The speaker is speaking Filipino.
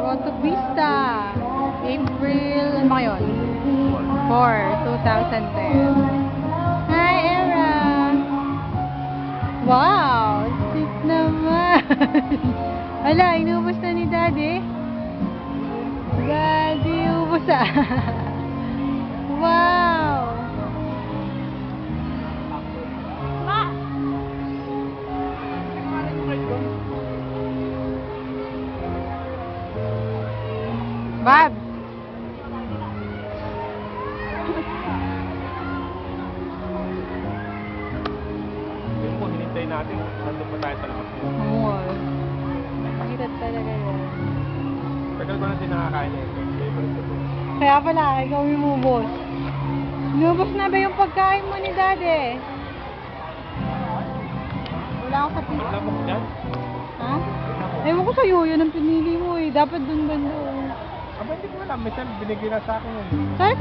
Autopista. April, ano ba yun? 4, 2010. Hi, Era! Wow! Sweet naman! Hala, inubos na ni Daddy. Daddy, ubos ah! Wow! Bob! Yun po, hinintay natin. Nandun pa tayo sa labas. Oo. Mahirap talaga yun. Tagal ko na din nakakain na ito. Favorite ko po. Kaya pala, ikaw umubos. Inubos na ba yung pagkain mo ni Daddy? Wala ako sa Ang pizza. lamok yan? Ha? Ewan ko sa'yo, yun ang pinili mo eh. Dapat dun banda. Aba, hindi ko alam. Minsan binigay na sa akin yun. Sana